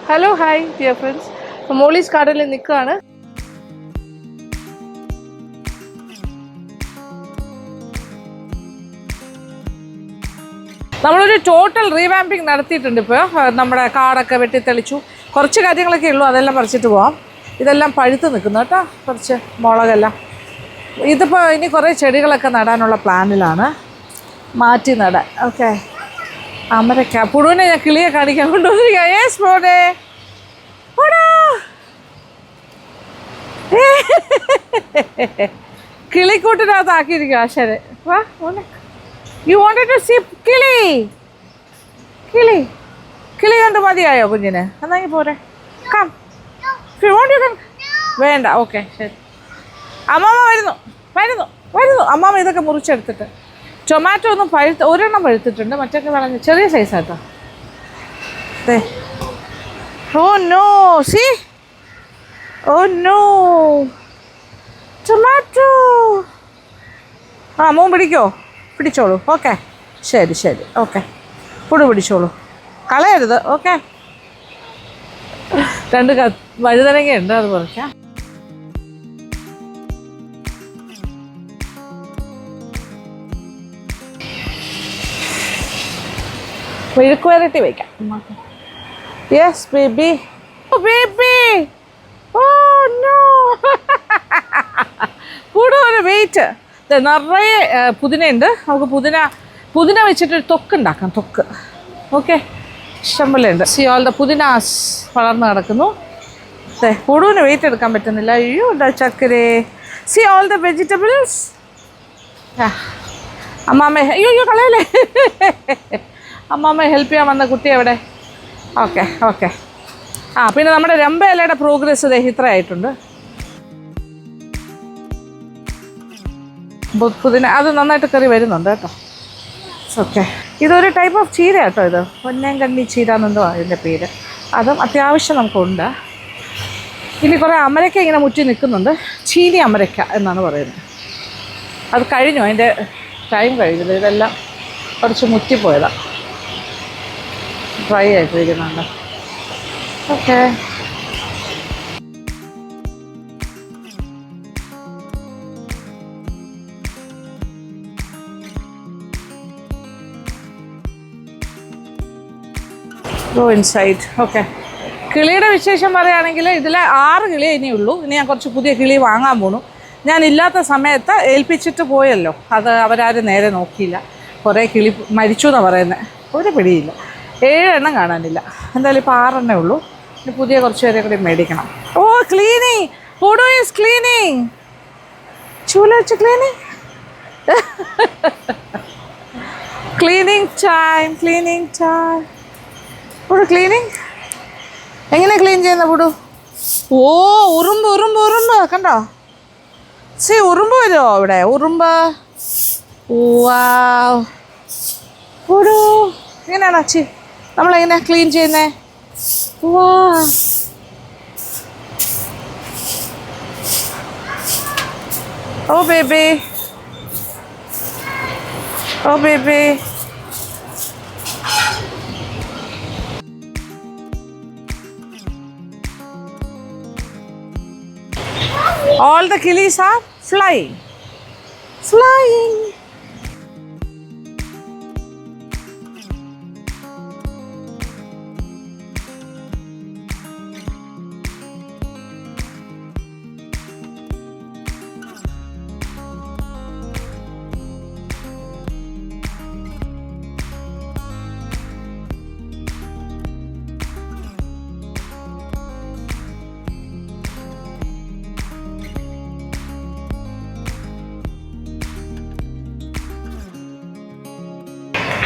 Hello hi dear friends, Molly's ഗാർഡനിൽ നിൽക്കുകയാണ്. നമ്മളൊരു ടോട്ടൽ റീവാമ്പിങ് നടത്തിയിട്ടുണ്ട്. ഇപ്പോൾ നമ്മുടെ കാടൊക്കെ വെട്ടിത്തെളിച്ചു, കുറച്ച് കാര്യങ്ങളൊക്കെ ഉള്ളൂ, അതെല്ലാം പറിച്ചിട്ട് പോവാം. ഇതെല്ലാം പഴുത്ത് നിൽക്കുന്നു കേട്ടോ, കുറച്ച് മുളകെല്ലാം. ഇതിപ്പോൾ ഇനി കുറേ ചെടികളൊക്കെ നടാനുള്ള പ്ലാനിലാണ്, മാറ്റി നടാൻ. ഓക്കെ, അമരക്ക പുഴുവിനെ ഞാൻ കിളിയെ കാണിക്കാൻ കൊണ്ടുവന്നിരിക്കുക. യേസ് മോനെ, കിളിക്കൂട്ടിനകത്താക്കിയിരിക്കുക. ശരി, വാ മോനെ. യു വാണ്ടഡ് ടു സീ കിളി? കിളി കിളി കണ്ട് മതിയായോ കുഞ്ഞിന്? എന്നാങ്കിൽ പോരെ, കം. വേണ്ട, ഓക്കെ ശരി. അമ്മാമ്മ വരുന്നു വരുന്നു വരുന്നു. അമ്മാമ്മ ഇതൊക്കെ മുറിച്ചെടുത്തിട്ട്. ടൊമാറ്റോ ഒന്നും ഒരെണ്ണം പഴുത്തിട്ടുണ്ട്, മറ്റൊക്കെ വളഞ്ഞ് ചെറിയ സൈസാട്ടോ. അതെ. ഓ നോ, സി, ഓ നോ, ടൊമാറ്റോ. ആ, മോൻ പിടിക്കോ? പിടിച്ചോളൂ. ഓക്കെ, ശരി ശരി, ഓക്കെ. പുഴു പിടിച്ചോളൂ, കളയരുത്. ഓക്കെ, രണ്ട് വഴുതനങ്ങയുണ്ട്, അത് പറിക്കാം. മെഴുക്ക് വരട്ടി വയ്ക്കാം. Yes baby. Oh baby, oh no. കൂടുതൽ വെയിറ്റ്. നിറയെ പുതിനയുണ്ട്, നമുക്ക് പുതിന വെച്ചിട്ട് തൊക്ക് ഉണ്ടാക്കാം. തൊക്ക്. ഓക്കെ, ഇഷ്ടംപോലെ ഉണ്ട്. സി ഓൾ ദ പുതിനാസ് വളർന്ന് കിടക്കുന്നു. പുഴുവിന് വെയിറ്റ് എടുക്കാൻ പറ്റുന്നില്ല. അയ്യോ ചക്കരേ. See all the vegetables. അമ്മാമ്മ, അയ്യോ കളയല്ലേ. അമ്മാമ്മ ഹെൽപ്പ് ചെയ്യാൻ വന്ന കുട്ടി എവിടെ? Okay okay. ആ, പിന്നെ നമ്മുടെ രമ്പ ഇലയുടെ പ്രോഗ്രസ് ഇത്ര ആയിട്ടുണ്ട്. പുതിന അത് നന്നായിട്ട് കറി വരുന്നുണ്ട് കേട്ടോ. ഓക്കെ, ഇതൊരു ടൈപ്പ് ഓഫ് ചീര കേട്ടോ. ഇത് പൊന്നേങ്കണ്ണി ചീര എന്നെന്തോ അതിൻ്റെ പേര്. അതും അത്യാവശ്യം നമുക്കുണ്ട്. ഇനി കുറേ അമരക്ക ഇങ്ങനെ മുറ്റി നിൽക്കുന്നുണ്ട്. ചീനി അമരക്ക എന്നാണ് പറയുന്നത്. അത് കഴിഞ്ഞു, അതിൻ്റെ ടൈം കഴിഞ്ഞത്. ഇതെല്ലാം കുറച്ച് മുറ്റിപ്പോയതാണ്, ഡ്രൈ ആയിട്ടിരിക്കുന്നുണ്ട്. Okay, go inside. ഓക്കെ, കിളിയുടെ വിശേഷം പറയുകയാണെങ്കിൽ ഇതിൽ 6 കിളിയേ ഇനിയുള്ളൂ. ഇനി ഞാൻ കുറച്ച് പുതിയ കിളി വാങ്ങാൻ പോണു. ഞാൻ ഇല്ലാത്ത സമയത്ത് ഏൽപ്പിച്ചിട്ട് പോയല്ലോ, അത് അവരാരും നേരെ നോക്കിയില്ല. കുറേ കിളി മരിച്ചു എന്നാണ് പറയുന്നത്, ഒരു പിടിയില്ല. 7 എണ്ണം കാണാനില്ല. എന്തായാലും ഇപ്പോൾ 6 എണ്ണേ ഉള്ളൂ. ഇനി പുതിയ കുറച്ച് പേരെ കൂടി മേടിക്കണം. ഓ ക്ലീനിങ്, ഹൂഡു ഈസ് ക്ലീനിങ്. ചൂല വെച്ച് cleaning. Cleaning time, cleaning time. പുടു ക്ലീനിങ്. എങ്ങനെ ക്ലീൻ ചെയ്യുന്ന പുടു? ഓ ഉറുമ്പ് ഉറുമ്പ് ഉറുമ്പ് കണ്ടോ? സി ഉറുമ്പ് വരുമോ ഇവിടെ? ഉറുമ്പ്. വാവ് പുടു. എങ്ങനെയാണോ ചി നമ്മളെങ്ങനെ ക്ലീൻ ചെയ്യുന്നേ? വാ, oh baby, oh baby. All the killies are flying, flying.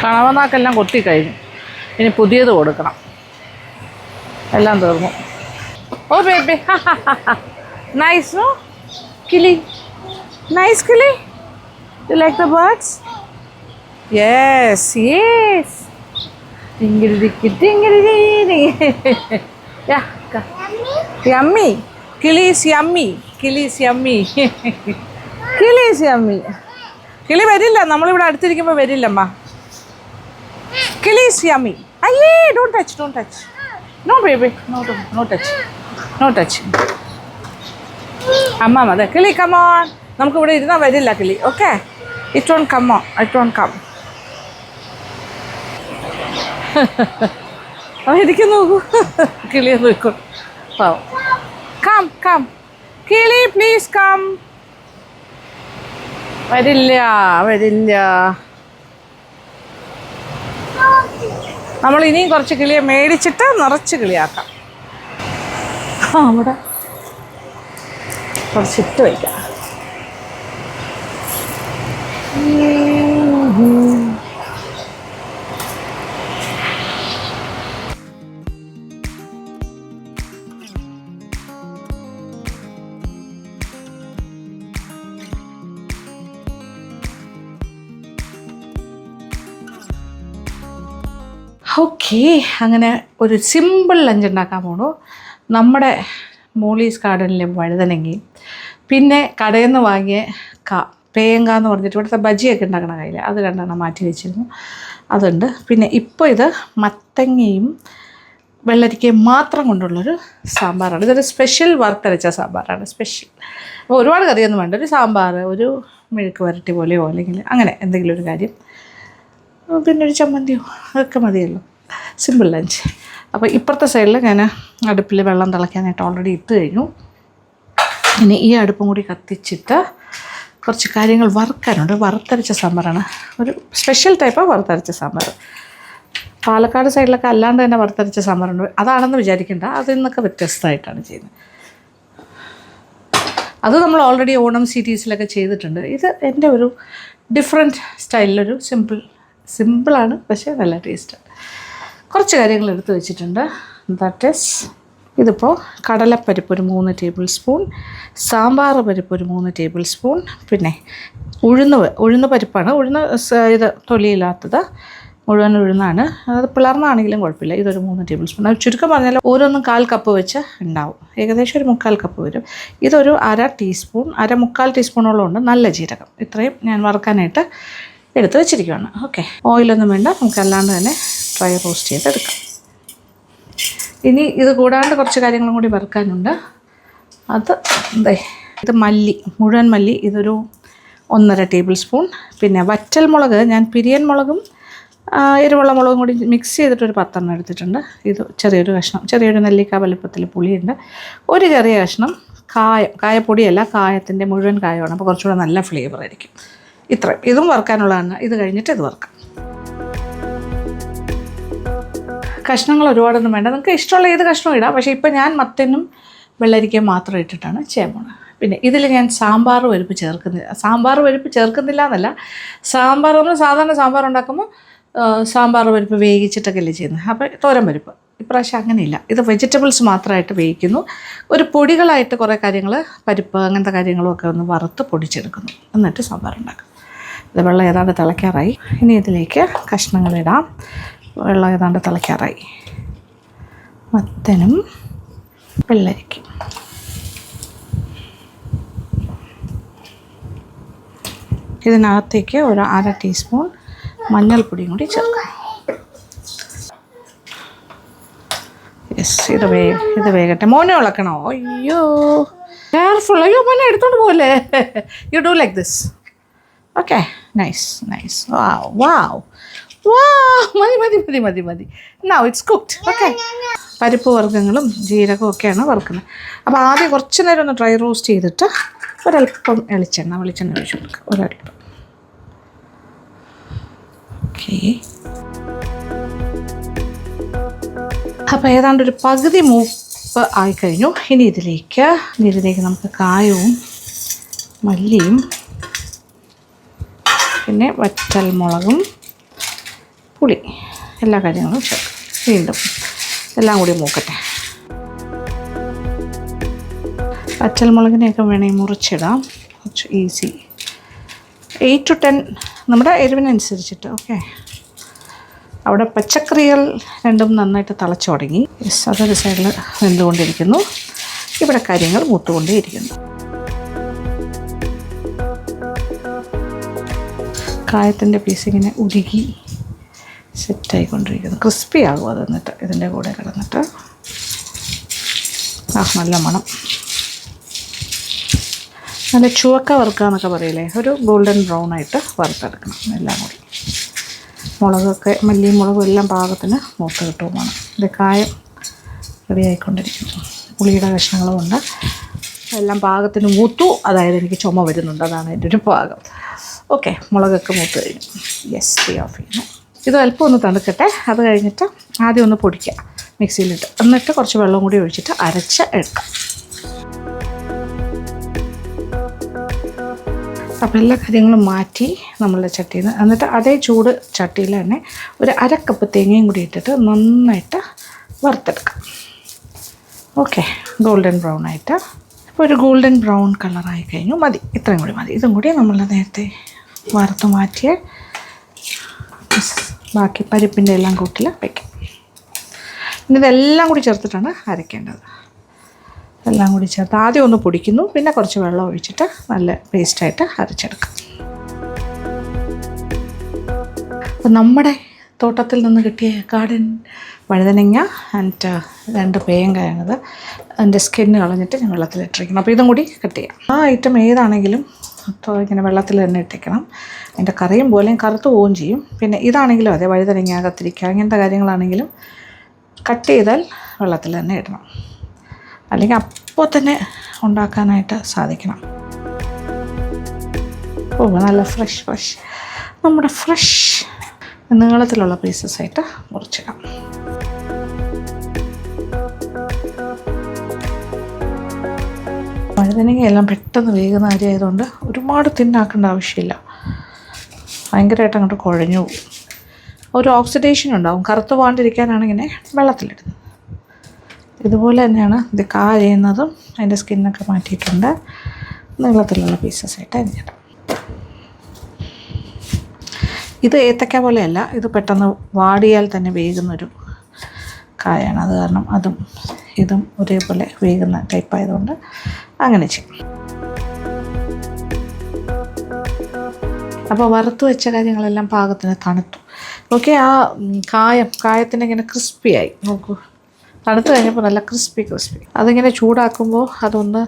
കണവനാക്കെല്ലാം കൊത്തിക്കഴിഞ്ഞു, ഇനി പുതിയത് കൊടുക്കണം. എല്ലാം തീർന്നു. ഓ ബേബി, നൈസ് നോ കിളി, നൈസ് കിളി. You like the birds? Yes yes. Yummy. കിളി ഈസ് യമ്മി, കിളി ഈസ് യമ്മി, കിളി ഈസ് യമ്മി. കിളി വരില്ല, നമ്മളിവിടെ അടുത്തിരിക്കുമ്പോൾ വരില്ലമ്മ. Kill is yummy. Aye, don't touch, don't touch. No baby, no touch, no touch. അമ്മ അതെ കിളി കമോൺ. നമുക്കിവിടെ ഇരുന്നാൽ വരില്ല കിളി. Okay, it won't come on, it won't come. അവ ഇരിക്കും നോക്കൂ. കിളിയെ നോക്കൂ പാവം. കം കം കിളി പ്ലീസ് കം. വരില്ല വരില്ല. നമ്മൾ ഇനിയും കുറച്ച് കിളിയെ മേടിച്ചിട്ട് നിറച്ച് കിളിയാക്കാം. അവിടെ കുറച്ചിട്ട് വയ്ക്കാം. ഓക്കെ, അങ്ങനെ ഒരു സിമ്പിൾ ലഞ്ച് ഉണ്ടാക്കാൻ പോണു. നമ്മുടെ മോളീസ് ഗാർഡനിലെ വഴുതനങ്ങയും പിന്നെ കടയിൽ നിന്ന് വാങ്ങിയ പേയങ്ക എന്ന് പറഞ്ഞിട്ട് ഇവിടുത്തെ ബജിയൊക്കെ ഉണ്ടാക്കണ കയ്യിൽ അത് രണ്ടെണ്ണം മാറ്റി വെച്ചിരുന്നു, അതുണ്ട്. പിന്നെ ഇപ്പോൾ ഇത് മത്തങ്ങയും വെള്ളരിക്കയും മാത്രം കൊണ്ടുള്ളൊരു സാമ്പാറാണ്. ഇതൊരു സ്പെഷ്യൽ വറുത്തരച്ച സാമ്പാറാണ്, സ്പെഷ്യൽ. അപ്പോൾ ഒരുപാട് കറിയൊന്നും വേണ്ട, ഒരു സാമ്പാർ, ഒരു മെഴുക്ക് വരട്ടി പോലെയോ അല്ലെങ്കിൽ അങ്ങനെ എന്തെങ്കിലും ഒരു കാര്യം, പിന്നെ ഒരു ചമ്മന്തിയോ, അതൊക്കെ മതിയല്ലോ. Simple lunch. അപ്പോൾ ഇപ്പുറത്തെ സൈഡിൽ ഞാൻ അടുപ്പിൽ വെള്ളം തിളയ്ക്കാനായിട്ട് ഓൾറെഡി ഇട്ട് കഴിഞ്ഞു. ഇനി ഈ അടുപ്പും കൂടി കത്തിച്ചിട്ട് കുറച്ച് കാര്യങ്ങൾ വറുക്കാനുണ്ട്. വറുത്തരച്ച സാമ്പാറാണ്, ഒരു സ്പെഷ്യൽ ടൈപ്പാണ് വറുത്തരച്ച സാമ്പാർ. പാലക്കാട് സൈഡിലൊക്കെ അല്ലാണ്ട് തന്നെ വറുത്തരച്ച സാമ്പാറുണ്ട്, അതാണെന്ന് വിചാരിക്കേണ്ട, അതിൽ നിന്നൊക്കെ വ്യത്യസ്തമായിട്ടാണ് ചെയ്യുന്നത്. അത് നമ്മൾ ഓൾറെഡി ഓണം സീരീസിലൊക്കെ ചെയ്തിട്ടുണ്ട്. ഇത് എൻ്റെ ഒരു ഡിഫറെൻറ്റ് സ്റ്റൈലിലൊരു സിമ്പിളാണ്, പക്ഷേ നല്ല ടേസ്റ്റാണ്. കുറച്ച് കാര്യങ്ങൾ എടുത്ത് വെച്ചിട്ടുണ്ട്. ദാറ്റ് ഈസ്, ഇതിപ്പോൾ കടലപ്പരിപ്പ് ഒരു 3 ടേബിൾ സ്പൂൺ, സാമ്പാർ പരിപ്പ് ഒരു 3 ടേബിൾ സ്പൂൺ, പിന്നെ ഉഴുന്ന് പരിപ്പാണ്. ഇത് തൊലിയില്ലാത്തത് മുഴുവൻ ഉഴുന്നാണ്. അത് പിളർന്നാണെങ്കിലും കുഴപ്പമില്ല. ഇതൊരു 3 ടേബിൾ സ്പൂൺ. അത് ചുരുക്കം പറഞ്ഞാൽ ഓരോന്നും 1/4 കപ്പ് വെച്ച് ഉണ്ടാവും, ഏകദേശം ഒരു 3/4 കപ്പ് വരും. ഇതൊരു 1/2 ടീസ്പൂൺ, 1/4 ടീസ്പൂണോളം ഉണ്ട് നല്ല ജീരകം. ഇത്രയും ഞാൻ വറുക്കാനായിട്ട് എടുത്ത് വെച്ചിരിക്കുകയാണ്. ഓക്കെ, ഓയിലൊന്നും വേണ്ട, നമുക്ക് അല്ലാണ്ട് തന്നെ ഡ്രൈ റോസ്റ്റ് ചെയ്തെടുക്കാം. ഇനി ഇത് കൂടാണ്ട് കുറച്ച് കാര്യങ്ങളും കൂടി വറുക്കാനുണ്ട്. ഇത് മല്ലി, മുഴുവൻ മല്ലി, ഇതൊരു 1.5 ടേബിൾ സ്പൂൺ. പിന്നെ വറ്റൽ മുളക്, ഞാൻ പിരിയൻ മുളകും എരിവുള്ള മുളകും കൂടി മിക്സ് ചെയ്തിട്ടൊരു 10 എണ്ണം എടുത്തിട്ടുണ്ട്. ഇത് ചെറിയൊരു കഷ്ണം, ചെറിയൊരു നെല്ലിക്ക വലുപ്പത്തിൽ പുളിയുണ്ട്. ഒരു ചെറിയ കഷ്ണം കായപ്പൊടിയല്ല, കായത്തിൻ്റെ മുഴുവൻ കായമാണ്, അപ്പോൾ കുറച്ചുകൂടെ നല്ല ഫ്ലേവർ ആയിരിക്കും. ഇത്രയും, ഇതും വറുക്കാനുള്ളതാണ്. ഇത് കഴിഞ്ഞിട്ട് ഇത് വറുക്കാം. കഷ്ണങ്ങൾ ഒരുപാടൊന്നും വേണ്ട, നിങ്ങൾക്ക് ഇഷ്ടമുള്ള ഏത് കഷ്ണവും ഇടാം. പക്ഷേ ഇപ്പോൾ ഞാൻ മത്തനും വെള്ളരിക്കയും മാത്രം ഇട്ടിട്ടാണ് ചെയ്യാൻ പോകുന്നത്. പിന്നെ ഇതിൽ ഞാൻ സാമ്പാർ പരിപ്പ് ചേർക്കുന്നില്ല. സാമ്പാർ പരിപ്പ് ചേർക്കുന്നില്ല എന്നല്ല, സാമ്പാർ നമ്മൾ സാധാരണ സാമ്പാർ ഉണ്ടാക്കുമ്പോൾ സാമ്പാർ പരിപ്പ് വേവിച്ചിട്ടൊക്കെ അല്ലേ ചെയ്യുന്നത്. അപ്പോൾ തോരൻ പരിപ്പ് ഇപ്രാവശ്യം അങ്ങനെയില്ല, ഇത് വെജിറ്റബിൾസ് മാത്രമായിട്ട് വേവിക്കുന്നു. ഒരു പൊടികളായിട്ട് കുറേ കാര്യങ്ങൾ, പരിപ്പ് അങ്ങനത്തെ കാര്യങ്ങളും ഒക്കെ ഒന്ന് വറുത്ത് പൊടിച്ചെടുക്കുന്നു, എന്നിട്ട് സാമ്പാർ ഉണ്ടാക്കും. ഇത് വെള്ളം ഏതാണ്ട് തിളയ്ക്കാറായി. ഇനി ഇതിലേക്ക് കഷ്ണങ്ങളിടാം. വെള്ളം ഏതാണ്ട് തിളയ്ക്കാറായി. മത്തനും വെള്ളരിക്കും. ഇതിനകത്തേക്ക് ഒരു 1/2 ടീസ്പൂൺ മഞ്ഞൾപ്പൊടിയും കൂടി ചേർക്കാം. യെസ്, ഇത് വേകട്ടെ. മോനെ ഇളക്കണോ? അയ്യോ കെയർഫുൾ. അയ്യോ മോനെ എടുത്തോണ്ട് പോലെ. You do like this. Okay, nice. Wow. മതി. Now it's cooked. ഓക്കെ, പരിപ്പ് വർഗ്ഗങ്ങളും ജീരകവും ഒക്കെയാണ് വറുക്കുന്നത്. അപ്പോൾ ആദ്യം കുറച്ച് നേരം ഒന്ന് ഡ്രൈ റോസ്റ്റ് ചെയ്തിട്ട് ഒരല്പം വെളിച്ചെണ്ണ ഒഴിച്ച് കൊടുക്കുക, ഒരല്പം. ഓക്കെ, അപ്പോൾ ഏതാണ്ട് ഒരു പകുതി മൂപ്പ് ആയിക്കഴിഞ്ഞു. ഇനി ഇതിലേക്ക് നമുക്ക് കായവും മല്ലിയും പിന്നെ വറ്റൽ മുളകും പുളി എല്ലാ കാര്യങ്ങളും ചേർക്കും. വീണ്ടും എല്ലാം കൂടി മൂക്കട്ടെ. വറ്റൽ മുളകിനെയൊക്കെ വേണമെങ്കിൽ മുറിച്ചിടാം, കുറച്ച് ഈസി. 8 to 10 നമ്മുടെ എരിവിനനുസരിച്ചിട്ട്. ഓക്കെ, അവിടെ പച്ചക്കറികൾ രണ്ടും നന്നായിട്ട് തിളച്ചു തുടങ്ങി. യെസ്, അതൊരു സൈഡിൽ വെന്തുകൊണ്ടിരിക്കുന്നു. ഇവിടെ കാര്യങ്ങൾ മൂത്തുകൊണ്ടേയിരിക്കുന്നു. കായത്തിൻ്റെ പീസ് ഇങ്ങനെ ഉരുകി സെറ്റായിക്കൊണ്ടിരിക്കുന്നു. ക്രിസ്പി ആകും അത്, എന്നിട്ട് ഇതിൻ്റെ കൂടെ കിടന്നിട്ട് നല്ല മണം. നല്ല ചുവക്ക വറുക്കുക എന്നൊക്കെ പറയില്ലേ, ഒരു ഗോൾഡൻ ബ്രൗൺ ആയിട്ട് വറുത്തെടുക്കണം എല്ലാം കൂടി. മുളകൊക്കെ മല്ലിയും മുളകും എല്ലാം പാകത്തിന് മൂത്ത് കിട്ടുമാണ്. ഇത് കായം റെഡി ആയിക്കൊണ്ടിരിക്കുന്നു. പുളിയുടെ കഷ്ണങ്ങളും ഉണ്ട്. എല്ലാം പാകത്തിന് മൂത്തു, അതായത് എനിക്ക് ചുമ വരുന്നുണ്ട്, അതാണ് എൻ്റെ ഒരു പാകം. ഓക്കെ, മുളകൊക്കെ മൂത്ത് കഴിഞ്ഞു. യെസ്, തീ ഓഫ് ചെയ്യുന്നു. ഇത് അല്പം ഒന്ന് തണുക്കട്ടെ. അത് കഴിഞ്ഞിട്ട് ആദ്യം ഒന്ന് പൊടിക്കുക മിക്സിയിലിട്ട്, എന്നിട്ട് കുറച്ച് വെള്ളം കൂടി ഒഴിച്ചിട്ട് അരച്ച് എടുക്കാം. അപ്പോൾ എല്ലാ കാര്യങ്ങളും മാറ്റി നമ്മളുടെ ചട്ടിയിൽ നിന്ന്, എന്നിട്ട് അതേ ചൂട് ചട്ടിയിൽ തന്നെ ഒരു അരക്കപ്പ് തേങ്ങയും കൂടി ഇട്ടിട്ട് നന്നായിട്ട് വറുത്തെടുക്കാം. ഓക്കെ, ഗോൾഡൻ ബ്രൗൺ ആയിട്ട്. ഇപ്പോൾ ഒരു ഗോൾഡൻ ബ്രൗൺ കളറായി കഴിഞ്ഞു. മതി, ഇത്രയും കൂടി മതി. ഇതും കൂടി നമ്മൾ നേരത്തെ വറുത്ത് മാറ്റിയ ബാക്കി പരിപ്പിൻ്റെ എല്ലാം കൂട്ടിൽ വയ്ക്കാം. ഇനി ഇതെല്ലാം കൂടി ചേർത്തിട്ടാണ് അരയ്ക്കേണ്ടത്. എല്ലാം കൂടി ചേർത്ത് ആദ്യം ഒന്ന് പൊടിക്കുന്നു, പിന്നെ കുറച്ച് വെള്ളം ഒഴിച്ചിട്ട് നല്ല പേസ്റ്റായിട്ട് അരച്ചെടുക്കാം. അപ്പം നമ്മുടെ തോട്ടത്തിൽ നിന്ന് കിട്ടിയ ഗാർഡൻ വഴുതനങ്ങ ആൻഡ് 2 പേയങ്കായാണത്. അതിൻ്റെ സ്കിന്ന് കളഞ്ഞിട്ട് ഞാൻ വെള്ളത്തിലിട്ടിരിക്കണം. അപ്പോൾ ഇതും കൂടി കട്ട് ചെയ്യാം. ആ ഐറ്റം ഏതാണെങ്കിലും ഇങ്ങനെ വെള്ളത്തിൽ തന്നെ ഇട്ടിരിക്കണം. അതിൻ്റെ കറിയും പോലെയും കറുത്ത് പോവുകയും ചെയ്യും. പിന്നെ ഇതാണെങ്കിലും അതെ, വഴുതനങ്ങ, കത്തിരിക്ക ഇങ്ങനത്തെ കാര്യങ്ങളാണെങ്കിലും കട്ട് ചെയ്താൽ വെള്ളത്തിൽ തന്നെ ഇടണം, അല്ലെങ്കിൽ അപ്പോൾ തന്നെ ഉണ്ടാക്കാനായിട്ട് സാധിക്കണം. ഓ, നല്ല ഫ്രഷ് നമ്മുടെ ഫ്രഷ് നീളത്തിലുള്ള പീസസായിട്ട് മുറിച്ചിടാം. വഴുതനങ്ങയെല്ലാം പെട്ടെന്ന് വേകുന്ന അരിയായതുകൊണ്ട് ഒരുപാട് തിന്നാക്കേണ്ട ആവശ്യമില്ല. ഭയങ്കരമായിട്ട് അങ്ങോട്ട് കുഴഞ്ഞു പോകും. ഒരു ഓക്സിഡേഷൻ ഉണ്ടാവും. കറുത്ത് പോകാണ്ടിരിക്കാനാണ് ഇങ്ങനെ വെള്ളത്തിലിടുന്നത്. ഇതുപോലെ തന്നെയാണ് ഇത് ചെയ്യുന്നതും. അതിൻ്റെ സ്കിന്നൊക്കെ മാറ്റിയിട്ടുണ്ട്. നീളത്തിലുള്ള പീസസായിട്ട് അരിഞ്ഞിടാം. ഇത് ഏത്തക്ക പോലെയല്ല, ഇത് പെട്ടെന്ന് വാടിയാൽ തന്നെ വേകുന്നൊരു കായാണ്. അത് കാരണം ഇതും ഒരേപോലെ വേകുന്ന ടൈപ്പായതുകൊണ്ട് അങ്ങനെ ചെയ്യും. അപ്പോൾ വറുത്ത് വെച്ച കാര്യങ്ങളെല്ലാം പാകത്തിന് തണുത്തു. ഓക്കെ, ആ കായത്തിൻ്റെ ഇങ്ങനെ ക്രിസ്പിയായി. നോക്കൂ, തണുത്ത് കഴിഞ്ഞപ്പോൾ നല്ല ക്രിസ്പി. അതിങ്ങനെ ചൂടാക്കുമ്പോൾ അതൊന്ന്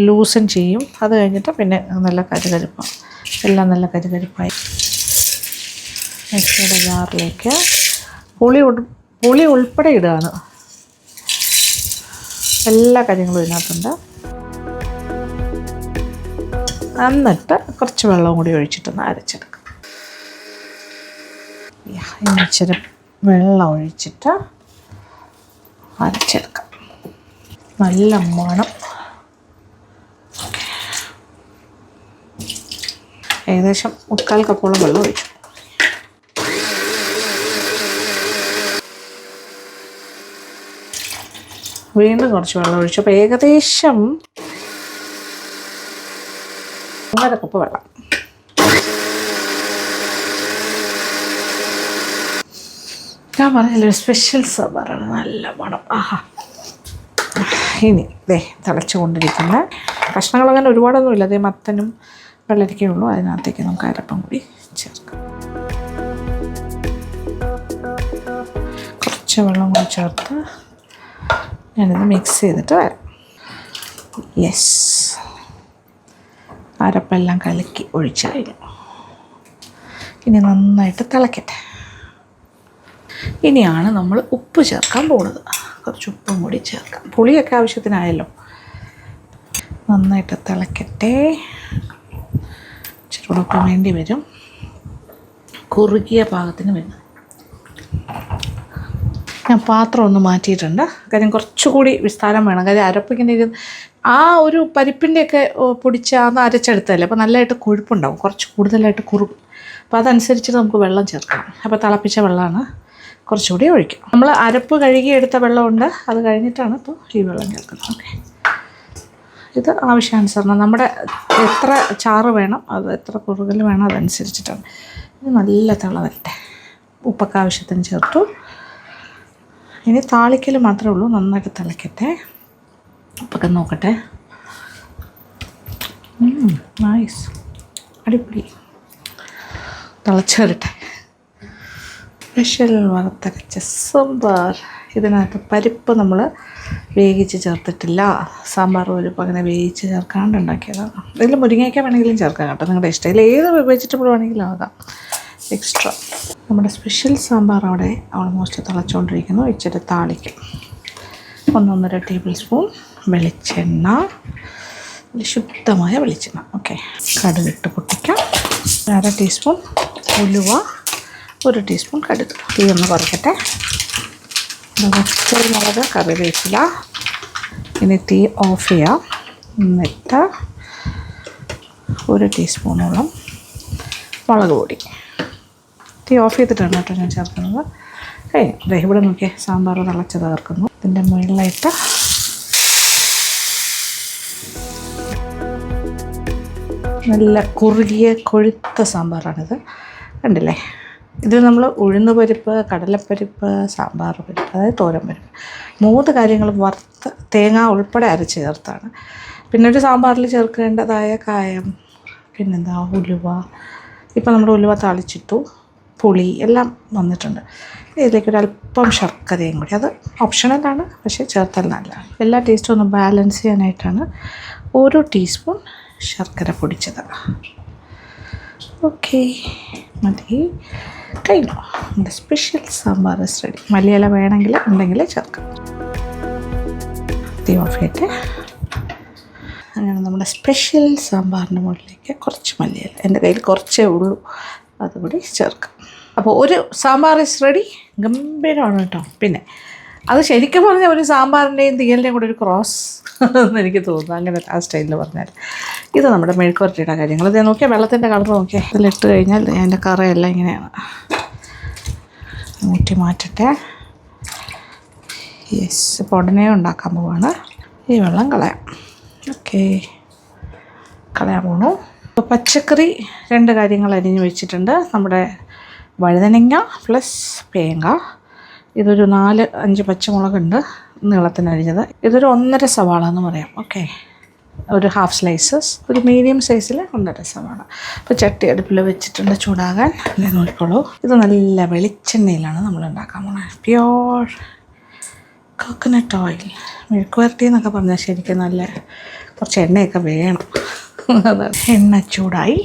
ലൂസൻ ചെയ്യും. അത് കഴിഞ്ഞിട്ട് പിന്നെ നല്ല കരുകരുപ്പാണ്. എല്ലാം നല്ല കരുകരുപ്പായി. മിക്സിയുടെ ജാറിലേക്ക് പുളി ഉൾപ്പെടെ ഇടുകയാണ്. എല്ലാ കാര്യങ്ങളും ഇതിനകത്തുണ്ട്. എന്നിട്ട് കുറച്ച് വെള്ളം കൂടി ഒഴിച്ചിട്ടൊന്ന് അരച്ചെടുക്കാം. ഇനി ഇച്ചിരി വെള്ളം ഒഴിച്ചിട്ട് അരച്ചെടുക്കാം. നല്ല മണം. ഏകദേശം 3/4 കപ്പോളം വെള്ളം ഒഴിച്ചു. വീണ്ടും കുറച്ച് വെള്ളം ഒഴിച്ചു. അപ്പോൾ ഏകദേശം 1/2 കപ്പ് വെള്ളം. ഞാൻ പറഞ്ഞില്ല, സ്പെഷ്യൽ സാമ്പാറാണ്. നല്ല മണം. ആഹാ. ഇനി തിളച്ചുകൊണ്ടിരിക്കുന്ന കഷ്ണങ്ങൾ അങ്ങനെ ഒരുപാടൊന്നുമില്ല. അതേ മത്തനും വെള്ളരിക്കേ ഉള്ളൂ. അതിനകത്തേക്ക് നമുക്ക് അരപ്പം കൂടി ചേർക്കാം. കുറച്ച് വെള്ളം കൂടി ചേർത്ത് ഞാനിത് മിക്സ് ചെയ്തിട്ട് വരാം. യെസ്, അരപ്പെല്ലാം കലക്കി ഒഴിച്ച് കഴിഞ്ഞു. ഇനി നന്നായിട്ട് തിളക്കട്ടെ. ഇനിയാണ് നമ്മൾ ഉപ്പ് ചേർക്കാൻ പോകുന്നത്. കുറച്ച് ഉപ്പും കൂടി ചേർക്കാം. പുളിയൊക്കെ ആവശ്യത്തിനായല്ലോ. നന്നായിട്ട് തിളക്കട്ടെ. ഇച്ചിരി ഉപ്പ് വേണ്ടി വരും. കുറുകിയ പാകത്തിന് വരുന്നത്. ഞാൻ പാത്രം ഒന്ന് മാറ്റിയിട്ടുണ്ട്. കാര്യം കുറച്ചുകൂടി വിസ്താരം വേണം. കാര്യം അരപ്പിങ്ങനെ ആ ഒരു പരിപ്പിൻ്റെയൊക്കെ പൊടിച്ച് അന്ന് അരച്ചെടുത്തല്ലേ, അപ്പോൾ നല്ലതായിട്ട് കൊഴുപ്പുണ്ടാവും. കുറച്ച് കൂടുതലായിട്ട് കുറുകും. അപ്പോൾ അതനുസരിച്ചിട്ട് നമുക്ക് വെള്ളം ചേർക്കണം. അപ്പോൾ തിളപ്പിച്ച വെള്ളമാണ് കുറച്ചുകൂടി ഒഴിക്കും. നമ്മൾ അരപ്പ് കഴുകി എടുത്ത വെള്ളമുണ്ട്, അത് കഴിഞ്ഞിട്ടാണ് ഇപ്പോൾ ഈ വെള്ളം ചേർക്കുന്നത്. ഓക്കെ, ഇത് ആവശ്യാനുസരണം നമ്മുടെ എത്ര ചാറ് വേണം, അത് എത്ര കുറുകൽ വേണം അതനുസരിച്ചിട്ടാണ്. ഇത് നല്ല തിള വരട്ടെ. ഉപ്പൊക്കെ ആവശ്യത്തിന് ചേർത്തു. ഇനി താളിക്കൽ മാത്രമേ ഉള്ളൂ. നന്നായിട്ട് തിളക്കട്ടെ. ഉപ്പൊക്കെ നോക്കട്ടെ. നൈസ്, അടിപൊളി. തിളച്ച് വരട്ടെ. സ്പെഷ്യൽ വറുത്തരച്ച സാമ്പാർ. ഇതിനകത്ത് പരിപ്പ് നമ്മൾ വേവിച്ച് ചേർത്തിട്ടില്ല. സാമ്പാർ പരിപ്പ് അങ്ങനെ വേവിച്ച് ചേർക്കാണ്ട് ഉണ്ടാക്കിയതാണ്. ഇതിൽ മുരിങ്ങയ്ക്ക വേണമെങ്കിലും ചേർക്കാം കേട്ടോ, നിങ്ങളുടെ ഇഷ്ടം. ഇതിൽ ഏത് വെജിറ്റബിൾ വേണമെങ്കിലും ആകാം എക്സ്ട്രാ. നമ്മുടെ സ്പെഷ്യൽ സാമ്പാർ അവിടെ ഓൾമോസ്റ്റ് തിളച്ചുകൊണ്ടിരിക്കുന്നു. ഇച്ചിരി താളിക്കും. 1.5 ടേബിൾ സ്പൂൺ വെളിച്ചെണ്ണ, ശുദ്ധമായ വെളിച്ചെണ്ണ. ഓക്കെ, കടുകിട്ട് പൊട്ടിക്കാം. 1/2 ടീസ്പൂൺ ഉലുവ, 1 ടീസ്പൂൺ കടുക്. തീ ഒന്ന് കുറയ്ക്കട്ടെ. മുളക്, കറിവേപ്പില. ഇനി തീ ഓഫ് ചെയ്യാം. എന്നിട്ട് 1 ടീസ്പൂണോളം മുളക് പൊടി. തീ ഓഫ് ചെയ്തിട്ടാണ് കേട്ടോ ഞാൻ ചേർക്കുന്നത്. കഴിഞ്ഞു. ഇവിടെ നോക്കിയേ, സാമ്പാർ തിളച്ച് ചേർക്കുന്നു. ഇതിൻ്റെ മുകളിലായിട്ട് നല്ല കുറുകിയ കൊഴുത്ത സാമ്പാറാണിത്. കണ്ടില്ലേ? ഇതിൽ നമ്മൾ ഉഴുന്ന് പരിപ്പ്, കടലപ്പരിപ്പ്, സാമ്പാർ പരിപ്പ്, അതായത് തോരൻ പരിപ്പ്, 3 കാര്യങ്ങൾ വറുത്ത് തേങ്ങ ഉൾപ്പെടെ അരച്ച് ചേർത്താണ്. പിന്നെ ഒരു സാമ്പാറിൽ ചേർക്കേണ്ടതായ കായം, പിന്നെന്താ, ഉലുവ. ഇപ്പം നമ്മൾ ഉലുവ താളിച്ചിട്ടു, പുളി എല്ലാം വന്നിട്ടുണ്ട്. ഇതിലേക്കൊരല്പം ശർക്കരയും കൂടി, അത് ഓപ്ഷണലാണ്, പക്ഷേ ചേർത്താൽ നല്ലതാണ്. എല്ലാ ടേസ്റ്റും ഒന്ന് ബാലൻസ് ചെയ്യാനായിട്ടാണ് 1 ടീസ്പൂൺ ശർക്കര പൊടിച്ചത്. ഓക്കെ, മതി. കഴിഞ്ഞു. നമ്മുടെ സ്പെഷ്യൽ സാമ്പാർ ഇസ് റെഡി. മല്ലിയില വേണമെങ്കിൽ ഉണ്ടെങ്കിൽ ചേർക്കാം. തീ ഓഫ് ചെയ്തിട്ട് അങ്ങനെ നമ്മുടെ സ്പെഷ്യൽ സാമ്പാറിൻ്റെ മുകളിലേക്ക് കുറച്ച് മല്ലിയില, എൻ്റെ കയ്യിൽ കുറച്ചേ ഉള്ളൂ, അതുകൂടി ചേർക്കാം. അപ്പോൾ ഒരു സാമ്പാർ ഇസ് റെഡി. ഗംഭീരമാണ് കേട്ടോ. പിന്നെ അത് ശരിക്കും പറഞ്ഞാൽ ഒരു സാമ്പാറിൻ്റെയും തീയലിൻ്റെയും കൂടെ ഒരു ക്രോസ് എന്ന് എനിക്ക് തോന്നുന്നു, അങ്ങനെ ആ സ്റ്റൈലിൽ പറഞ്ഞാൽ. ഇത് നമ്മുടെ മെഴുക്കുവരട്ടിയുടെ കാര്യങ്ങൾ. ഇത് നോക്കിയാൽ വെള്ളത്തിൻ്റെ കളർ നോക്കിയാൽ ഇതിലിട്ട് കഴിഞ്ഞാൽ അതിൻ്റെ കറയെല്ലാം ഇങ്ങനെയാണ്. ഊറ്റി മാറ്റട്ടെ. യെസ്, ഇപ്പോൾ ഉടനെ ഉണ്ടാക്കാൻ പോവാണ്. ഈ വെള്ളം കളയാം. ഓക്കെ, കളയാൻ പോണു. അപ്പോൾ പച്ചക്കറി 2 കാര്യങ്ങൾ അരിഞ്ഞ് വെച്ചിട്ടുണ്ട്. നമ്മുടെ വഴുതനങ്ങ പ്ലസ് തേങ്ങ. ഇതൊരു 4-5 പച്ചമുളകുണ്ട് നീളത്തിനരിഞ്ഞത്. ഇതൊരു 1.5 സവാള എന്ന് പറയാം. ഓക്കെ, ഒരു ഹാഫ് സ്ലൈസസ്, ഒരു മീഡിയം സൈസിൽ 1.5 സവാള. അപ്പോൾ ചട്ടി അടുപ്പിൽ വെച്ചിട്ടുണ്ട് ചൂടാകാൻ. നോക്കിക്കോളൂ, ഇത് നല്ല വെളിച്ചെണ്ണയിലാണ് നമ്മൾ ഉണ്ടാക്കാൻ പോകുന്നത്. Pure coconut oil. മെഴുക്കുവരട്ടി എന്നൊക്കെ പറഞ്ഞാൽ ശരിക്കും നല്ല കുറച്ച് എണ്ണയൊക്കെ വേണം. അതാണ്. എണ്ണ ചൂടായി.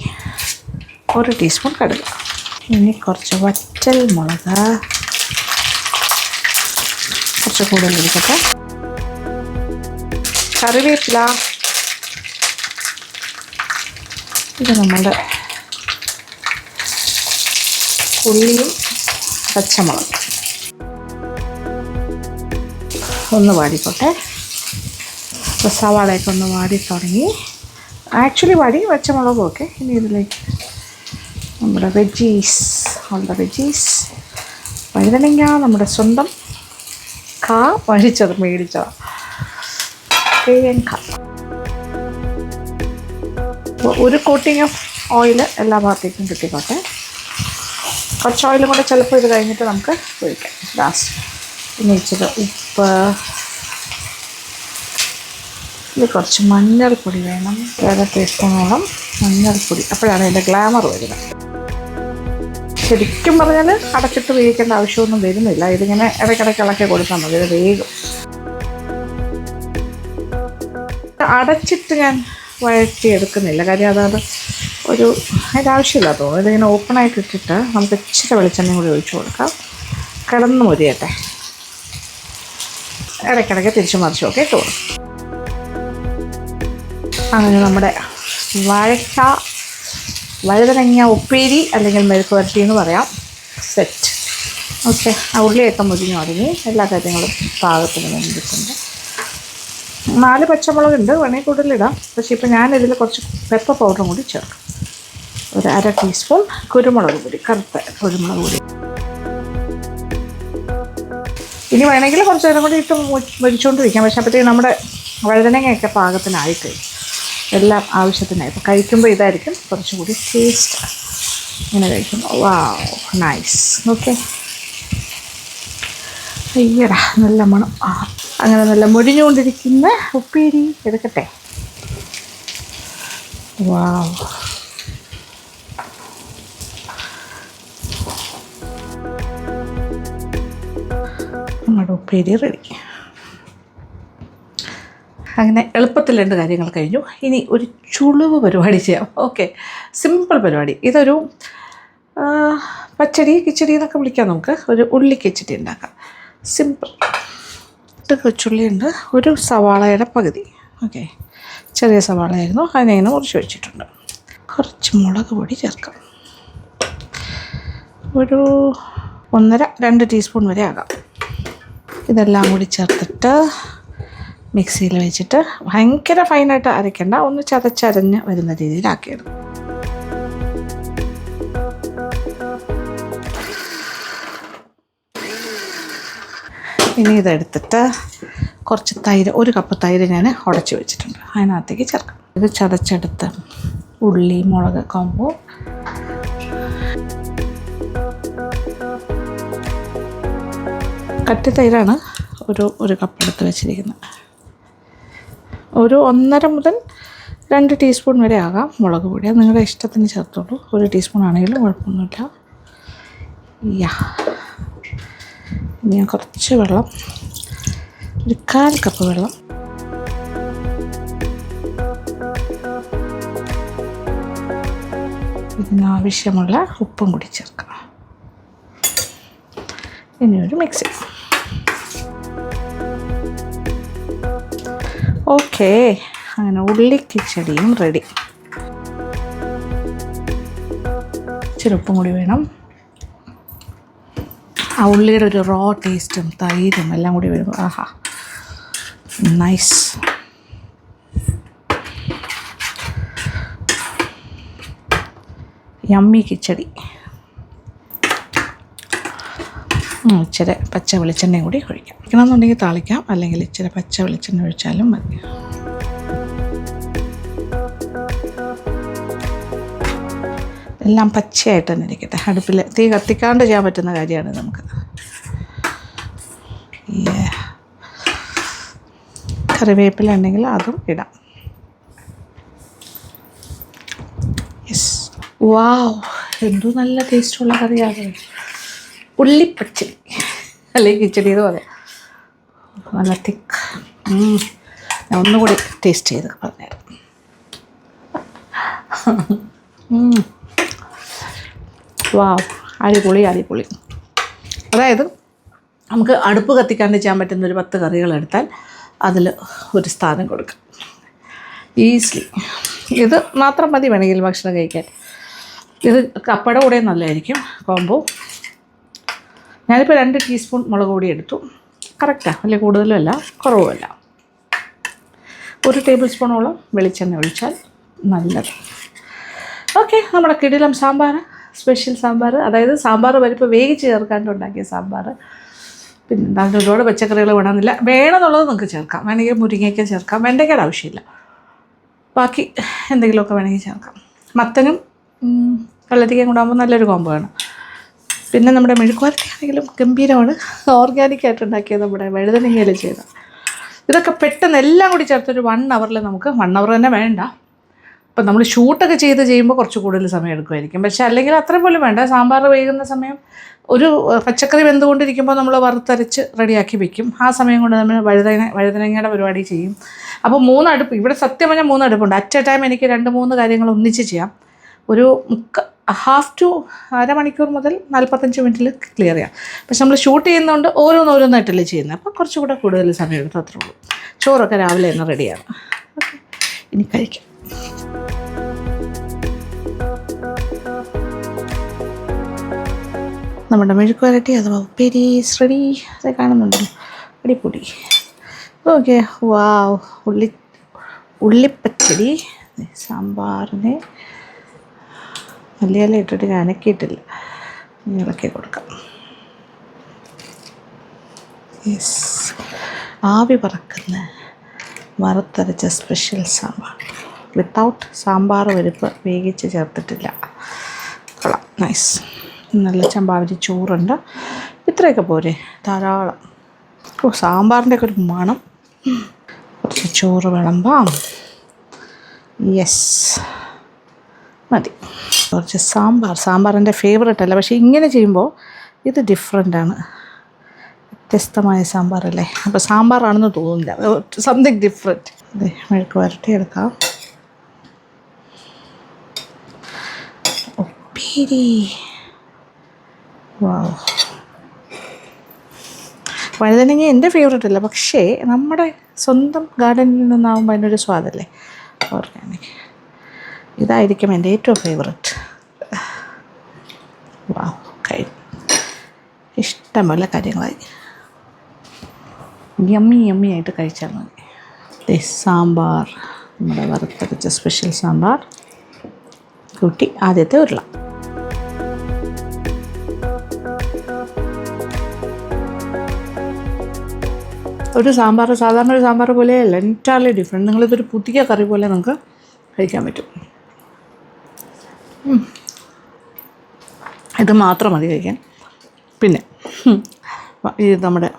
1 ടീസ്പൂൺ കടുക്. ഇനി കുറച്ച് വറ്റൽ മുളക്, കുറച്ച് കൂടുതൽ എടുക്കട്ടെ. കറിവേപ്പില. ഇത് നമ്മുടെ ഉള്ളിയും പച്ചമുളക് ഒന്ന് വാടിക്കോട്ടെ. സവാളയൊക്കെ ഒന്ന് വാടി തുടങ്ങി. ആക്ച്വലി വാടി പച്ചമുളകും ഒക്കെ. ഇനി ഇതിലേക്ക് നമ്മുടെ വെജീസ്, വഴുതനങ്ങ നമ്മുടെ സ്വന്തം വഴിച്ചത് മേടിച്ചതാണ്. ഒരു കോട്ടിങ് ഓഫ് ഓയിൽ എല്ലാ ഭാഗത്തേക്കും കിട്ടിക്കോട്ടെ. കുറച്ച് ഓയിലും കൂടെ ചിലപ്പോൾ ഇത് കഴിഞ്ഞിട്ട് നമുക്ക് ഒഴിക്കാം ലാസ്റ്റ്. പിന്നെ ഇച്ചിരി ഉപ്പ്, ഇത് കുറച്ച് മഞ്ഞൾപ്പൊടി വേണം. 1 ടീസ്പൂണോളം മഞ്ഞൾപ്പൊടി. അപ്പോഴാണ് ഇതിൻ്റെ ഗ്ലാമർ വരുന്നത്. ശരിക്കും പറഞ്ഞാൽ അടച്ചിട്ട് വേവിക്കേണ്ട ആവശ്യമൊന്നും വരുന്നില്ല. ഇതിങ്ങനെ ഇടയ്ക്കിടയ്ക്ക് ഇളക്കി കൊടുത്താൽ മതി, ഇത് വേഗം. അടച്ചിട്ട് ഞാൻ വഴറ്റിയെടുക്കുന്നില്ല, കാര്യം അതായത് അതിൻ്റെ ആവശ്യമില്ല തോന്നുന്നു. ഇതിങ്ങനെ ഓപ്പണായിട്ട് ഇട്ടിട്ട് നമുക്ക് ഇച്ചിരി വെളിച്ചെണ്ണയും കൂടി ഒഴിച്ചു കൊടുക്കാം. കിടന്ന് മുരിയട്ടെ. ഇടയ്ക്കിടയ്ക്ക് തിരിച്ചു മറിച്ചു ഒക്കെ തോന്നും. അങ്ങനെ നമ്മുടെ വഴുതനങ്ങ ഉപ്പേരി അല്ലെങ്കിൽ മെഴുക്കുവരട്ടി എന്ന് പറയാം സെറ്റ്. ഓക്കെ, ആ ഉള്ളിയൊക്കെ മുരിഞ്ഞു തുടങ്ങി. എല്ലാ കാര്യങ്ങളും പാകത്തിന് വേണ്ടിയിട്ടുണ്ട്. 4 പച്ചമുളകുണ്ട്, വേണമെങ്കിൽ കൂടുതലിടാം. പക്ഷേ ഇപ്പോൾ ഞാനിതിൽ കുറച്ച് പെപ്പർ പൗഡറും കൂടി ചേർക്കും. 1/2 ടീസ്പൂൺ കുരുമുളക് പൊടി, കറുത്ത കുരുമുളക് പൊടി. ഇനി വേണമെങ്കിൽ കുറച്ച് നേരം കൂടി ഇട്ട് മുരിച്ചുകൊണ്ടിരിക്കാം. പക്ഷേ അപ്പോഴത്തേക്ക് നമ്മുടെ വഴുതനങ്ങയൊക്കെ പാകത്തിനായിട്ട് എല്ലാം ആവശ്യത്തിനായി. ഇപ്പോൾ കഴിക്കുമ്പോൾ ഇതായിരിക്കും കുറച്ചുകൂടി ടേസ്റ്റ്. ഇങ്ങനെ കഴിക്കുമ്പോൾ വാവ്, നൈസ്. ഓക്കെ, അയ്യടാ നല്ല മണം. അങ്ങനെ നല്ല മുരിഞ്ഞുകൊണ്ടിരിക്കുന്ന ഉപ്പേരി എടുക്കട്ടെ. വാവ്, ഉപ്പേരി റെഡി. അങ്ങനെ എളുപ്പത്തിൽ 2 കാര്യങ്ങൾ കഴിഞ്ഞു. ഇനി ഒരു ചുളിവ് പരിപാടി ചെയ്യാം. ഓക്കെ, സിമ്പിൾ പരിപാടി. ഇതൊരു പച്ചടി കിച്ചടി എന്നൊക്കെ വിളിക്കാം. നമുക്ക് ഒരു ഉള്ളി കിച്ചടി ഉണ്ടാക്കാം. സിമ്പിൾ. ഇത് കൊച്ചുള്ളിയുണ്ട്, ഒരു സവാളയുടെ പകുതി. ഓക്കെ, ചെറിയ സവാളയായിരുന്നു, അതിനെ മുറിച്ച് വെച്ചിട്ടുണ്ട്. കുറച്ച് മുളക് പൊടി ചേർക്കാം. ഒരു 1.5-2 ടീസ്പൂൺ വരെ ആകാം. ഇതെല്ലാം കൂടി ചേർത്തിട്ട് മിക്സിയിൽ വെച്ചിട്ട് ഭയങ്കര ഫൈനായിട്ട് അരയ്ക്കേണ്ട, ഒന്ന് ചതച്ചരഞ്ഞ് വരുന്ന രീതിയിലാക്കിയിടും. ഇനി ഇതെടുത്തിട്ട് കുറച്ച് തൈര്, 1 കപ്പ് തൈര് ഞാൻ ഉടച്ച് വെച്ചിട്ടുണ്ട്, അതിനകത്തേക്ക് ചേർക്കാം. ഇത് ചതച്ചെടുത്ത് ഉള്ളി മുളക് കോമ്പോ കട്ടി തൈരാണ് ഒരു കപ്പ് എടുത്ത് വെച്ചിരിക്കുന്നത്. ഒരു 1.5 മുതൽ 2 ടീസ്പൂൺ വരെ ആകാം മുളക് പൊടി. അത് നിങ്ങളുടെ ഇഷ്ടത്തിന് ചേർത്തോളൂ. 1 ടീസ്പൂൺ ആണെങ്കിലും കുഴപ്പമൊന്നുമില്ല. ഇനി ഞാൻ കുറച്ച് വെള്ളം, ഒരു 1/4 കപ്പ് വെള്ളം. ഇതിനാവശ്യമുള്ള ഉപ്പും കൂടി ചേർക്കാം. ഇനി ഒരു മിക്സി. ഓക്കെ, അങ്ങനെ ഉള്ളി കിച്ചടിയും റെഡി. ഇച്ചിരി ഉപ്പും കൂടി വേണം. ആ ഉള്ളിയുടെ ഒരു റോ ടേസ്റ്റും തൈരും എല്ലാം കൂടി വരുമ്പോൾ ആഹാ, നൈസ്. യമ്മി കിച്ചടി. ഇച്ചിരി പച്ച വെളിച്ചെണ്ണയും കൂടി ഒഴിക്കാം. ഒഴിക്കണമെന്നുണ്ടെങ്കിൽ താളിക്കാം, അല്ലെങ്കിൽ ഇച്ചിരി പച്ച വെളിച്ചെണ്ണ ഒഴിച്ചാലും മതി. എല്ലാം പച്ചയായിട്ട് തന്നെ ഇരിക്കട്ടെ. അടുപ്പിൽ തീ കത്തിക്കാണ്ട് ചെയ്യാൻ പറ്റുന്ന കാര്യമാണ് നമുക്ക്. കറിവേപ്പില ഉണ്ടെങ്കിൽ അതും ഇടാം. യെസ്, വാവ്, എന്തു നല്ല ടേസ്റ്റുള്ള കറിയാണ്. ഉള്ളിപ്പച്ചടി അല്ലെങ്കിൽ കിച്ചടി എന്ന് പറയാം. നല്ല തിക്ക്. ഞാൻ ഒന്നുകൂടി ടേസ്റ്റ് ചെയ്ത് പറഞ്ഞുതരാം. വാവ്, അടിപൊളി അടിപൊളി. അതായത് നമുക്ക് അടുപ്പ് കത്തിക്കാണ്ട് ചെയ്യാൻ പറ്റുന്ന ഒരു 10 കറികൾ എടുത്താൽ അതിൽ ഒരു സ്ഥാനം കൊടുക്കാം ഈസിലി. ഇത് മാത്രം മതി വേണമെങ്കിൽ ഭക്ഷണം കഴിക്കാൻ. ഇത് കപ്പയുടെ കൂടെ നല്ലതായിരിക്കും കോംബോ. ഞാനിപ്പോൾ 2 ടീസ്പൂൺ മുളക് പൊടി എടുത്തു. കറക്റ്റാണ്, വലിയ കൂടുതലും അല്ല കുറവുമല്ല. 1 ടേബിൾ സ്പൂണോളം വെളിച്ചെണ്ണ ഒഴിച്ചാൽ നല്ലത്. ഓക്കെ, നമ്മുടെ കിടിലം സാമ്പാർ, സ്പെഷ്യൽ സാമ്പാർ. അതായത് സാമ്പാർ പരിപ്പ് വേവിച്ച് ചേർക്കാണ്ട് ഉണ്ടാക്കിയ സാമ്പാർ. പിന്നെ അതിന് ഒരുപാട് പച്ചക്കറികൾ വേണമെന്നില്ല. വേണമെന്നുള്ളത് നിങ്ങൾക്ക് ചേർക്കാം. വേണമെങ്കിൽ മുരിങ്ങയ്ക്ക ചേർക്കാം, വെണ്ടയ്ക്കയുടെ ആവശ്യമില്ല. ബാക്കി എന്തെങ്കിലുമൊക്കെ വേണമെങ്കിൽ ചേർക്കാം. മത്തനും വെള്ളരിക്കയും കൂടെ ആകുമ്പോൾ നല്ലൊരു കോംബോ ആണ്. പിന്നെ നമ്മുടെ മെഴുക്കുവരട്ടി ആണെങ്കിലും ഗംഭീരമാണ്. ഓർഗാനിക്കായിട്ട് ഉണ്ടാക്കിയത്, നമ്മുടെ വഴുതനങ്ങയിൽ ചെയ്ത. ഇതൊക്കെ പെട്ടെന്ന് എല്ലാം കൂടി ചേർത്തൊരു 1 അവറിൽ നമുക്ക്, 1 അവർ തന്നെ വേണ്ട. ഇപ്പം നമ്മൾ ഷൂട്ടൊക്കെ ചെയ്യുമ്പോൾ കുറച്ച് കൂടുതൽ സമയം എടുക്കുമായിരിക്കും. പക്ഷേ അല്ലെങ്കിൽ അത്രയും പോലും വേണ്ട. സാമ്പാർ വേകുന്ന സമയം, ഒരു പച്ചക്കറി വെന്തുകൊണ്ടിരിക്കുമ്പോൾ നമ്മൾ വറുത്തരച്ച് റെഡിയാക്കി വെക്കും. ആ സമയം കൊണ്ട് നമ്മൾ വഴുതനങ്ങയുടെ പരിപാടി ചെയ്യും. അപ്പോൾ 3 അടുപ്പ്, ഇവിടെ സത്യം പറഞ്ഞാൽ 3 അടുപ്പുണ്ട്. അറ്റ് എ ടൈം എനിക്ക് 2-3 കാര്യങ്ങൾ ഒന്നിച്ച് ചെയ്യാം. ഒരു ഹാഫ് ടു അരമണിക്കൂർ മുതൽ 45 മിനിറ്റിൽ ക്ലിയർ ചെയ്യാം. പക്ഷെ നമ്മൾ ഷൂട്ട് ചെയ്യുന്നതുകൊണ്ട് ഓരോന്നായിട്ടല്ലേ ചെയ്യുന്നത്. അപ്പോൾ കുറച്ചുകൂടെ കൂടുതൽ സമയം എടുത്ത് അത്രേ ഉള്ളൂ. ചോറൊക്കെ രാവിലെ തന്നെ റെഡിയാണ്. ഓക്കെ, ഇനി കഴിക്കാം. നമ്മുടെ മെഴുക്കുവരട്ടി അഥവാ ഉപ്പേരി റെഡി. അത് കാണുന്നുണ്ടല്ലോ, അടിപൊളി. ഓക്കെ, വാവ്, ഉള്ളിപ്പച്ചടി. സാമ്പാറിനെ മല്ലിയില ഇട്ടിട്ട് അനക്കിയിട്ടില്ല, ഇളക്കി കൊടുക്കാം. യെസ്, ആവി പറക്കുന്ന വറുത്തരച്ച സ്പെഷ്യൽ സാമ്പാർ വിത്തൗട്ട് സാമ്പാർ പരിപ്പ് വേവിച്ച് ചേർത്തിട്ടില്ല. കൊള്ളാം, നൈസ്. നല്ല ചമ്പാവരി ചോറുണ്ട്. ഇത്രയൊക്കെ പോരെ, ധാരാളം. സാമ്പാറിൻ്റെയൊക്കെ ഒരു മണം. കുറച്ച് ചോറ് വിളമ്പാം. യെസ്, മതി. കുറച്ച് സാമ്പാർ എൻ്റെ ഫേവറേറ്റ് അല്ല, പക്ഷേ ഇങ്ങനെ ചെയ്യുമ്പോൾ ഇത് ഡിഫറെൻ്റാണ്. വ്യത്യസ്തമായ സാമ്പാറല്ലേ. അപ്പോൾ സാമ്പാറാണെന്ന് തോന്നുന്നില്ല, സംതിങ് ഡിഫറെൻറ്റ്. അതെ, മെഴുക്ക് വരട്ടിയെടുക്കാം. ഉപ്പേരി, വാവ്. വഴുതനങ്ങ എൻ്റെ ഫേവറേറ്റ് അല്ല, പക്ഷേ നമ്മുടെ സ്വന്തം ഗാർഡനിൽ നിന്നാകുമ്പോൾ അതിനൊരു സ്വാദല്ലേ. ഓർഗാനിക് ഇതായിരിക്കും എൻ്റെ ഏറ്റവും ഫേവറേറ്റ്. വാവ്, കഴിഞ്ഞു. ഇഷ്ടംപോലെ കാര്യങ്ങളായി. യമ്മി ആയിട്ട് കഴിച്ചാൽ മതി. സാമ്പാർ, നമ്മുടെ വറുത്തരച്ച സ്പെഷ്യൽ സാമ്പാർ കൂട്ടി ആദ്യത്തെ ഉരുള. ഒരു സാമ്പാർ സാധാരണ ഒരു സാമ്പാർ പോലെയല്ല, എൻറ്റയർലി ഡിഫറെൻറ്റ്. നിങ്ങളിതൊരു പുതിയ കറി പോലെ നമുക്ക് കഴിക്കാൻ പറ്റും. ഇത് മാത്രം മതി കഴിക്കാൻ. പിന്നെ ഇത് നമ്മുടെ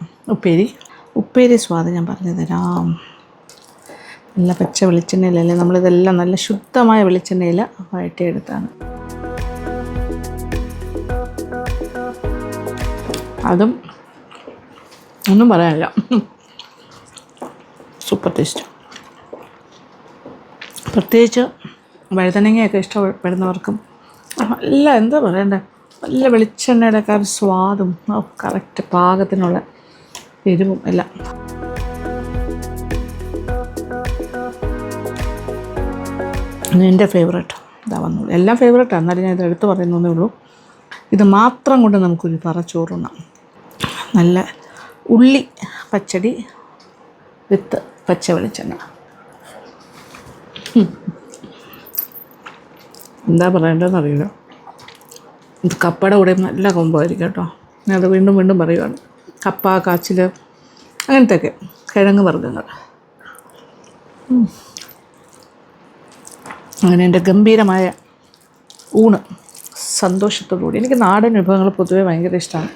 ഉപ്പേരി സ്വാദ് ഞാൻ പറഞ്ഞു തരാം. നല്ല പച്ച വെളിച്ചെണ്ണയിലല്ലേ നമ്മളിതെല്ലാം നല്ല ശുദ്ധമായ വെളിച്ചെണ്ണയിൽ വഴറ്റിയെടുത്താണ്. അതും ഒന്നും പറയാനില്ല, സൂപ്പർ ടേസ്റ്റ്. പ്രത്യേകിച്ച് വഴുതനങ്ങയൊക്കെ ഇഷ്ടപ്പെടുന്നവർക്കും നല്ല എന്താ പറയണ്ടേ, നല്ല വെളിച്ചെണ്ണയുടെ ഒക്കെ ഒരു സ്വാദും കറക്റ്റ് പാകത്തിനുള്ള എരിവും എല്ലാം. എൻ്റെ ഫേവറേറ്റ് ഇതാ വന്നുള്ളൂ. എല്ലാം ഫേവറേറ്റാണ്, എന്നാലും ഞാൻ ഇത് എടുത്ത് പറയുന്നതേ ഉള്ളൂ. ഇത് മാത്രം കൊണ്ട് നമുക്കൊരു പറ ചോറുണ്ണാം. നല്ല ഉള്ളി പച്ചടി വിത്ത് പച്ച വെളിച്ചെണ്ണ. എന്താ പറയേണ്ടതെന്ന് അറിയില്ല. ഇത് കപ്പയുടെ കൂടെ നല്ല കൊമ്പായിരിക്കും കേട്ടോ. ഞാനത് വീണ്ടും വീണ്ടും പറയുകയാണ്. കപ്പ, കാച്ചിൽ, അങ്ങനത്തെയൊക്കെ കിഴങ്ങ് വർഗ്ഗങ്ങൾ. അങ്ങനെ എൻ്റെ ഗംഭീരമായ ഊണ് സന്തോഷത്തോടുകൂടി. എനിക്ക് നാടൻ വിഭവങ്ങൾ പൊതുവെ ഭയങ്കര ഇഷ്ടമാണ്.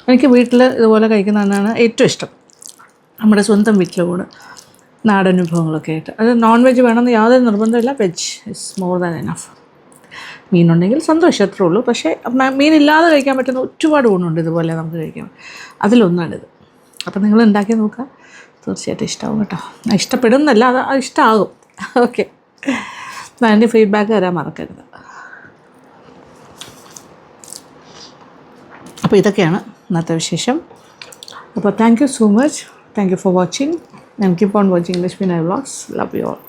എനിക്ക് വീട്ടിൽ ഇതുപോലെ കഴിക്കുന്നതാണ് ഏറ്റവും ഇഷ്ടം. നമ്മുടെ സ്വന്തം വീട്ടിലെ ഊണ്, നാടൻ വിഭവങ്ങളൊക്കെ ആയിട്ട്. അത് നോൺ വെജ് വേണമെന്ന് യാതൊരു നിർബന്ധമില്ല, veg is more than enough. മീനുണ്ടെങ്കിൽ സന്തോഷം, അത്രേ ഉള്ളൂ. പക്ഷേ മീനില്ലാതെ കഴിക്കാൻ പറ്റുന്ന ഒരുപാട് ഊണുണ്ട് ഇതുപോലെ നമുക്ക് കഴിക്കാം. അതിലൊന്നാണിത്. അപ്പം നിങ്ങൾ ഉണ്ടാക്കി നോക്കുക, തീർച്ചയായിട്ടും ഇഷ്ടമാവും കേട്ടോ. ഇഷ്ടപ്പെടുന്നല്ല, അത് ഇഷ്ടമാകും. ഓക്കെ, അതിൻ്റെ ഫീഡ്ബാക്ക് തരാൻ മറക്കരുത്. അപ്പോൾ ഇതൊക്കെയാണ് ഇന്നത്തെ വിശേഷം. അപ്പോൾ thank you so much. Thank you for watching and keep on watching Lashmi Nai Vlogs. Love you all.